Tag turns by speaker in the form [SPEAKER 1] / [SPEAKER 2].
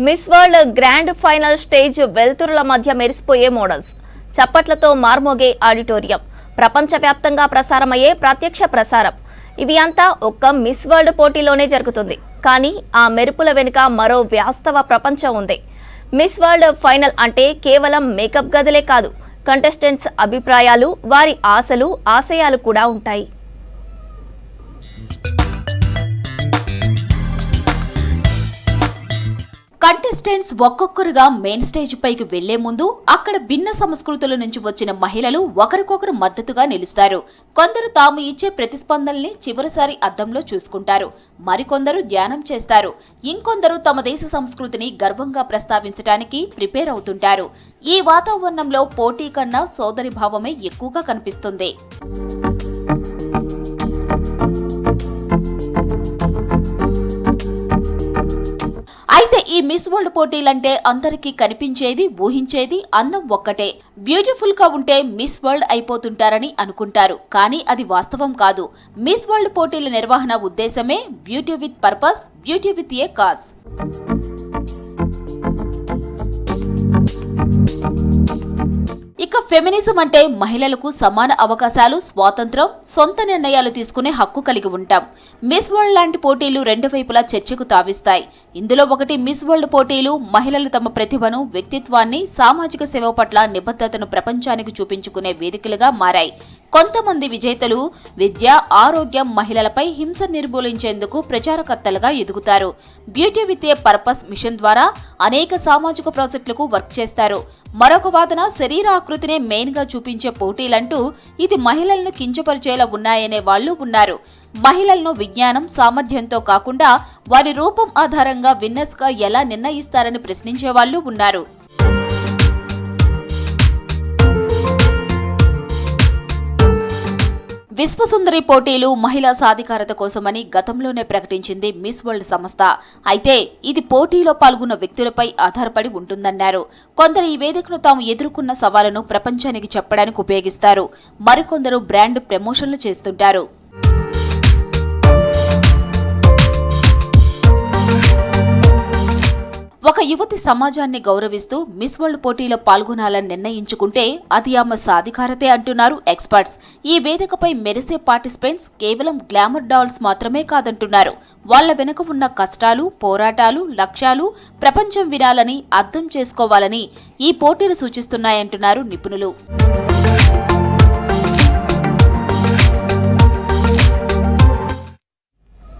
[SPEAKER 1] Miss World grand final stage వెల్తురుల మధ్య మెరిసిపోయే మోడల్స్, చప్పట్లతో మార్మోగే ఆడిటోరియం, ప్రపంచవ్యాప్తంగా ప్రసారమయ్యే ప్రత్యక్ష ప్రసారం, ఇవి అంతా ఒక్క మిస్ వరల్డ్ పోటీలోనే జరుగుతుంది. కానీ ఆ మెరుపుల వెనుక మరో వాస్తవ ప్రపంచం ఉంది. మిస్ వరల్డ్ ఫైనల్ అంటే కేవలం మేకప్ గదులే కాదు, కంటెస్టెంట్స్ అభిప్రాయాలు, వారి ఆశలు, ఆశయాలు కూడా ఉంటాయి.
[SPEAKER 2] కంటెస్టెంట్స్ ఒక్కొక్కరుగా మెయిన్ స్టేజ్ పైకి వెళ్లే ముందు అక్కడ భిన్న సంస్కృతుల నుంచి వచ్చిన మహిళలు ఒకరికొకరు మద్దతుగా నిలుస్తారు. కొందరు తాము ఇచ్చే ప్రతిస్పందనల్ని చివరిసారి అద్దంలో చూసుకుంటారు. మరికొందరు ధ్యానం చేస్తారు. ఇంకొందరు తమ దేశ సంస్కృతిని గర్వంగా ప్రస్తావించడానికి ప్రిపేర్ అవుతుంటారు. ఈ వాతావరణంలో పోటీ కన్నా సోదరి భావమే ఎక్కువగా కనిపిస్తుంది. అయితే ఈ మిస్ వరల్డ్ పోటీలంటే అందరికీ కనిపించేది, ఊహించేది అందం ఒక్కటే. బ్యూటిఫుల్ గా ఉంటే మిస్ వరల్డ్ అయిపోతుంటారని అనుకుంటారు. కానీ అది వాస్తవం కాదు. మిస్ వరల్డ్ పోటీల నిర్వహణ ఉద్దేశమే beauty with purpose, beauty with a cause. ఇక ఫెమినిజం అంటే మహిళలకు సమాన అవకాశాలు, స్వాతంత్రం, సొంత నిర్ణయాలు తీసుకునే హక్కు కలిగి ఉంటాం. మిస్ వరల్డ్ లాంటి పోటీలు రెండు వైపులా చర్చకు తావిస్తాయి. ఇందులో ఒకటి మిస్ వరల్డ్ పోటీలు మహిళలు తమ ప్రతిభను, వ్యక్తిత్వాన్ని, సామాజిక సేవ పట్ల నిబద్ధతను ప్రపంచానికి చూపించుకునే వేదికలుగా మారాయి. కొంతమంది విజేతలు విద్య, ఆరోగ్యం, మహిళలపై హింస నిర్మూలించేందుకు ప్రచారకర్తలుగా ఎదుగుతారు. Beauty with a purpose mission ద్వారా అనేక సామాజిక ప్రాజెక్టులకు వర్క్ చేస్తారు. మరొక వాదన శరీరాకృతినే మెయిన్ గా చూపించే పోటీలంటూ ఇది మహిళలను కించపరిచేలా ఉన్నాయనే వాళ్లు ఉన్నారు. మహిళలను విజ్ఞానం, సామర్థ్యంతో కాకుండా వారి రూపం ఆధారంగా విన్నర్స్ గా ఎలా నిర్ణయిస్తారని ప్రశ్నించే వాళ్లు ఉన్నారు. విశ్వసుందరి పోటీలు మహిళా సాధికారత కోసమని గతంలోనే ప్రకటించింది మిస్ వరల్డ్ సంస్థ. అయితే ఇది పోటీలో పాల్గొన్న వ్యక్తులపై ఆధారపడి ఉంటుందన్నారు. కొందరు ఈ వేదికను తాము ఎదుర్కొన్న సవాలును ప్రపంచానికి చెప్పడానికి ఉపయోగిస్తారు. మరికొందరు బ్రాండ్ ప్రమోషన్లు చేస్తుంటారు. ఒక యువతి సమాజాన్ని గౌరవిస్తూ మిస్ వరల్డ్ పోటీలో పాల్గొనాలని నిర్ణయించుకుంటే అది ఆమె సాధికారతే అంటున్నారు ఎక్స్పర్ట్స్. ఈ వేదికపై మెరిసే పార్టిసిపెంట్స్ కేవలం గ్లామర్ డాల్స్ మాత్రమే కాదంటున్నారు. వాళ్ల వెనుక ఉన్న కష్టాలు, పోరాటాలు, లక్ష్యాలు ప్రపంచం వినాలని, అర్థం చేసుకోవాలని ఈ పోటీలు సూచిస్తున్నాయంటున్నారు నిపుణులు.